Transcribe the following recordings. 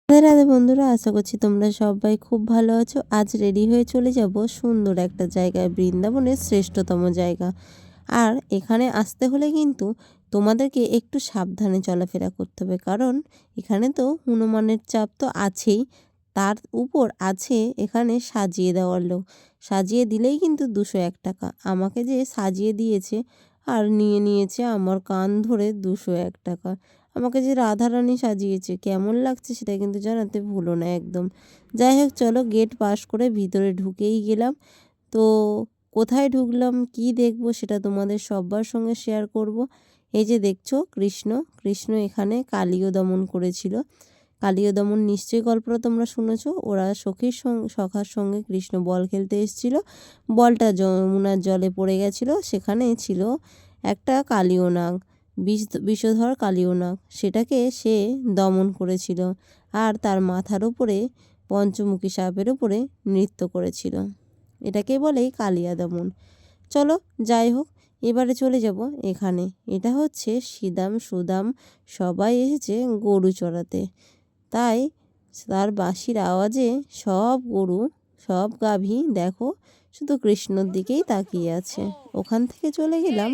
রাধে রাধে বন্ধুরা, আশা করছি তোমরা সবাই খুব ভালো আছো। আজ রেডি হয়ে চলে যাব সুন্দর একটা জায়গায়, বৃন্দাবনের শ্রেষ্ঠতম জায়গা। আর এখানে আসতে হলে কিন্তু তোমাদেরকে একটু সাবধানে চলাফেরা করতে হবে, কারণ এখানে তো হনুমানের চাপ তো আছেই, তার উপর আছে এখানে সাজিয়ে দেওয়ার লোক। সাজিয়ে দিলেই কিন্তু 201 টাকা। আমাকে যে সাজিয়ে দিয়েছে আর নিয়েছে আমার কান ধরে 201 টাকা। আমাকে যে রাধারানী সাজিয়েছে, কেমন লাগছে সেটা কিন্তু জানাতে ভুলো না একদম। যাই হোক, চলো গেট পাস করে ভিতরে ঢুকেই গেলাম। তো কোথায় ঢুকলাম, কি দেখব, সেটা তোমাদের সবার সঙ্গে শেয়ার করব। এই যে দেখছো কৃষ্ণ এখানে কালীয় দমন করেছিল। কালীয় দমন নিশ্চয়ই গল্পটা তোমরা শুনেছো। ওরা সখার সঙ্গে কৃষ্ণ বল খেলতে এসেছিল, বলটা যমুনার জলে পড়ে গেছিল। সেখানে ছিল একটা কালীয় নাগ, বিষধর কালীয় নাগ, সেটাকে সে দমন করেছিল আর তার মাথার উপরে পঞ্চমুখী সাপের উপরে নৃত্য করেছিল। এটাকে বলেই কালিয়া দমন। চলো যাই হোক, এবারে চলে যাব এখানে। এটা হচ্ছে সুদাম সবাই এসেছে গরু চড়াতে, তাই তার বাঁশির আওয়াজে সব গরু, সব গাভী দেখো শুধু কৃষ্ণর দিকেই তাকিয়ে আছে। ওখান থেকে চলে গেলাম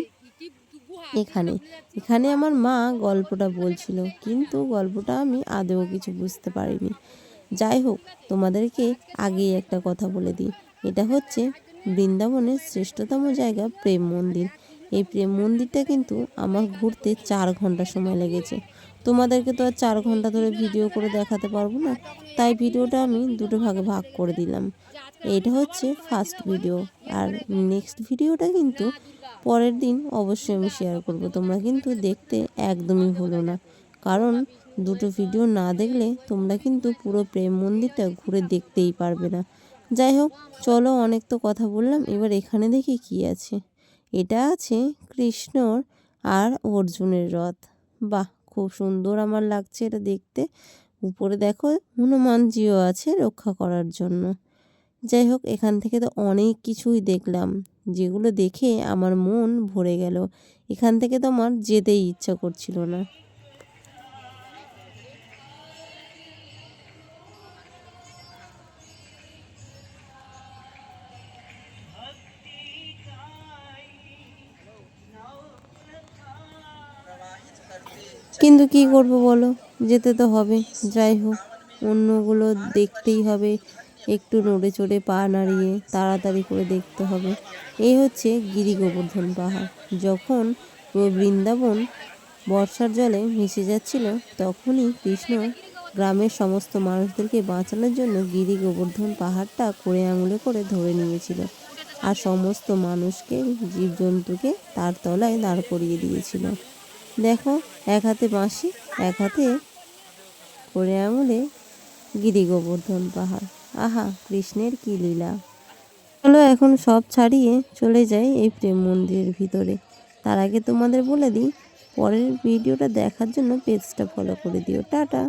এখানে আমার মা গল্পটা বলছিল, কিন্তু গল্পটা আমি আদৌ কিছু বুঝতে পারিনি। যাই হোক, তোমাদেরকে আগেই একটা কথা বলে দিই, এটা হচ্ছে বৃন্দাবনের শ্রেষ্ঠতম জায়গা প্রেম মন্দির। এই প্রেম মন্দিরটা কিন্তু আমার ঘুরতে 4 ঘন্টা সময় লেগেছে। তোমাদেরকে তো আর 4 ঘন্টা ধরে ভিডিও করে দেখাতে পারবো না, তাই ভিডিওটা আমি দুটো ভাগে ভাগ করে দিলাম। এইটা হচ্ছে ফার্স্ট ভিডিও, আর নেক্সট ভিডিওটা কিন্তু পরের দিন অবশ্যই আমি শেয়ার করব। তোমরা কিন্তু দেখতে একদমই ভুলো না, কারণ দুটো ভিডিও না দেখলে তোমরা কিন্তু পুরো প্রেম মন্দিরটা ঘুরে দেখতেই পারবে না। যাই হোক, চলো অনেক তো কথা বললাম, এবার এখানে দেখি কি আছে। এটা আছে কৃষ্ণর আর অর্জুনের রথ। বাহ, খুব সুন্দর আমার লাগছে এটা দেখতে। উপরে দেখো হনুমানজিও আছে রক্ষা করার জন্য। যাই হোক, এখান থেকে তো অনেক কিছুই দেখলাম, যেগুলো দেখে আমার মন ভরে গেল। এখান থেকে তো আমার যেতেই ইচ্ছা করছিল না। কিন্তু কি করব বলো, যেতে তো হবে। যাই হোক, অন্যগুলো দেখতেই হবে, একটু নড়ে চড়ে পা নাড়িয়ে তাড়াতাড়ি করে দেখতে হবে। এই হচ্ছে গিরি গোবর্ধন পাহাড়। যখন পুরো বৃন্দাবন বর্ষার জলে ভেসে যাচ্ছিল, তখনই কৃষ্ণ গ্রামের সমস্ত মানুষদেরকে বাঁচানোর জন্য গিরি গোবর্ধন পাহাড়টা করে আঙুলে করে ধরে নিয়েছিল, আর সমস্ত মানুষকে, জীবজন্তুকে তার তলায় দাঁড় করিয়ে দিয়েছিল। দেখো, এক হাতে বাঁশি, এক হাতে করে আঙুলে গিরি গোবর্ধন পাহাড়। আহা, কৃষ্ণের কি লীলা! চলো এখন সব ছাড়িয়ে চলে যাই এই প্রেম মন্দিরের ভিতরে। তার আগে তোমাদের বলে দিই, পরের ভিডিওটা দেখার জন্য পেজটা ফলো করে দিও। টাটা।